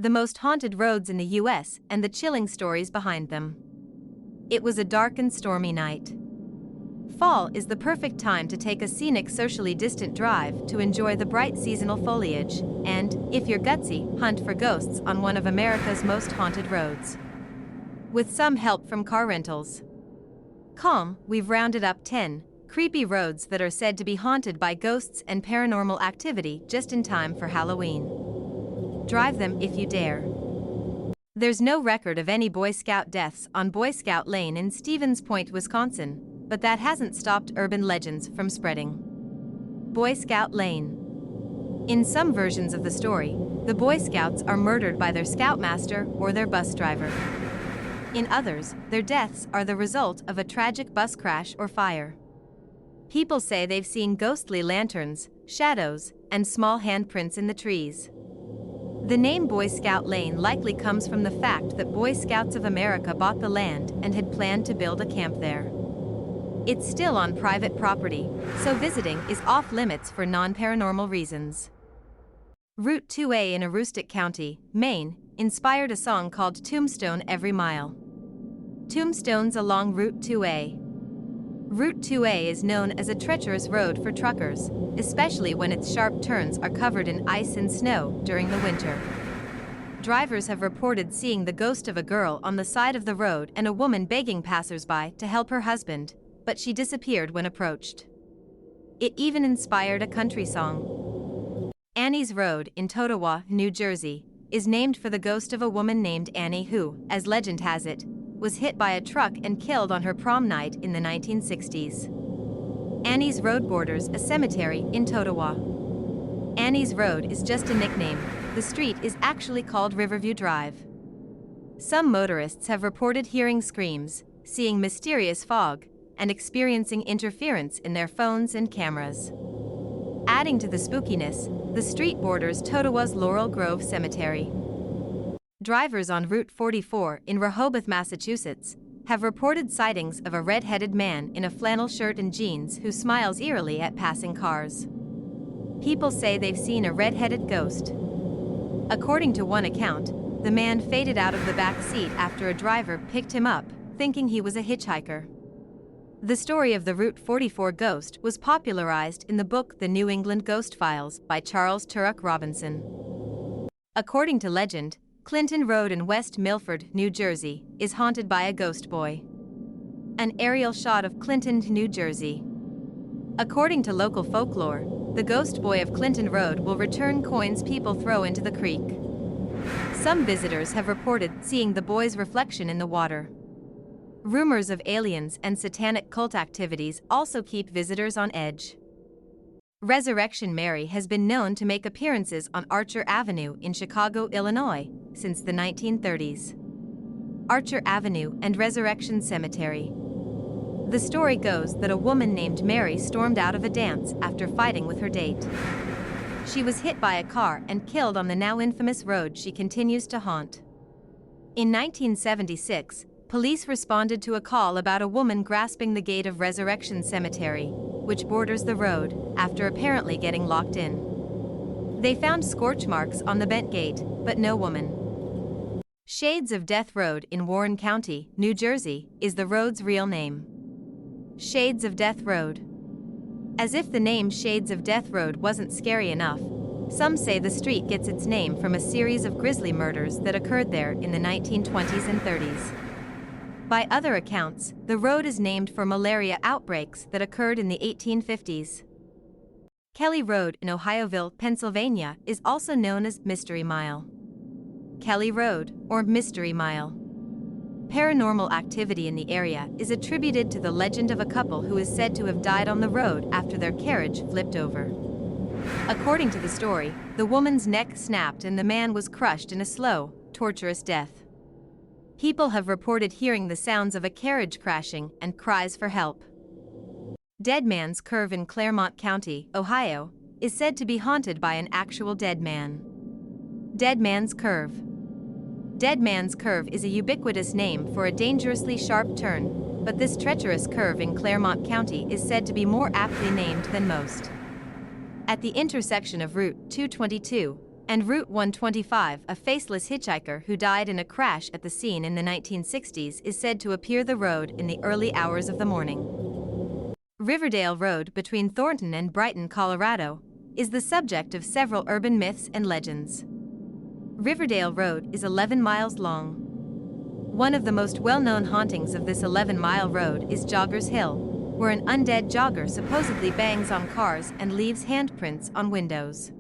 the most haunted roads in the US and the chilling stories behind them. It was a dark and stormy night. Fall is the perfect time to take a scenic, socially distant drive to enjoy the bright seasonal foliage and, if you're gutsy, hunt for ghosts on one of America's most haunted roads. With some help from car rentals. We've rounded up 10 creepy roads that are said to be haunted by ghosts and paranormal activity just in time for Halloween. Drive them if you dare. There's no record of any Boy Scout deaths on Boy Scout Lane in Stevens Point, Wisconsin, but that hasn't stopped urban legends from spreading. Boy Scout Lane. In some versions of the story, the Boy Scouts are murdered by their scoutmaster or their bus driver. In others, their deaths are the result of a tragic bus crash or fire. People say they've seen ghostly lanterns, shadows, and small handprints in the trees. The name Boy Scout Lane likely comes from the fact that Boy Scouts of America bought the land and had planned to build a camp there. It's still on private property, so visiting is off limits for non-paranormal reasons. Route 2A in Aroostook County, Maine, inspired a song called Tombstone Every Mile. Tombstones along Route 2A. Route 2A is known as a treacherous road for truckers, especially when its sharp turns are covered in ice and snow during the winter. Drivers have reported seeing the ghost of a girl on the side of the road and a woman begging passersby to help her husband, but she disappeared when approached. It even inspired a country song. Annie's Road in Totowa, New Jersey, is named for the ghost of a woman named Annie who, as legend has it, was hit by a truck and killed on her prom night in the 1960s. Annie's Road borders a cemetery in Totowa. Annie's Road is just a nickname. The street is actually called Riverview Drive. Some motorists have reported hearing screams, seeing mysterious fog, and experiencing interference in their phones and cameras. Adding to the spookiness, the street borders Totowa's Laurel Grove Cemetery. Drivers on Route 44 in Rehoboth, Massachusetts, have reported sightings of a red-headed man in a flannel shirt and jeans who smiles eerily at passing cars. People say they've seen a red-headed ghost. According to one account, the man faded out of the back seat after a driver picked him up, thinking he was a hitchhiker. The story of the Route 44 ghost was popularized in the book The New England Ghost Files by Charles Turok Robinson. According to legend, Clinton Road in West Milford, New Jersey, is haunted by a ghost boy. An aerial shot of Clinton, New Jersey. According to local folklore, the ghost boy of Clinton Road will return coins people throw into the creek. Some visitors have reported seeing the boy's reflection in the water. Rumors of aliens and satanic cult activities also keep visitors on edge. Resurrection Mary has been known to make appearances on Archer Avenue in Chicago, Illinois, since the 1930s. Archer Avenue and Resurrection Cemetery. The story goes that a woman named Mary stormed out of a dance after fighting with her date. She was hit by a car and killed on the now infamous road she continues to haunt. In 1976, police responded to a call about a woman grasping the gate of Resurrection Cemetery, which borders the road, after apparently getting locked in. They found scorch marks on the bent gate, but no woman. Shades of Death Road in Warren County, New Jersey, is the road's real name. Shades of Death Road. As if the name Shades of Death Road wasn't scary enough, some say the street gets its name from a series of grisly murders that occurred there in the 1920s and 30s. By other accounts, the road is named for malaria outbreaks that occurred in the 1850s. Kelly Road in Ohioville, Pennsylvania, is also known as Mystery Mile. Kelly Road, or Mystery Mile. Paranormal activity in the area is attributed to the legend of a couple who is said to have died on the road after their carriage flipped over. According to the story, the woman's neck snapped and the man was crushed in a slow, torturous death. People have reported hearing the sounds of a carriage crashing and cries for help. Dead Man's Curve in Claremont County, Ohio, is said to be haunted by an actual dead man. Dead Man's Curve. Dead Man's Curve is a ubiquitous name for a dangerously sharp turn, but this treacherous curve in Claremont County is said to be more aptly named than most. At the intersection of Route 222 And Route 125, a faceless hitchhiker who died in a crash at the scene in the 1960s, is said to appear the road in the early hours of the morning. Riverdale Road between Thornton and Brighton, Colorado, is the subject of several urban myths and legends. Riverdale Road is 11 miles long. One of the most well-known hauntings of this 11-mile road is Joggers Hill, where an undead jogger supposedly bangs on cars and leaves handprints on windows.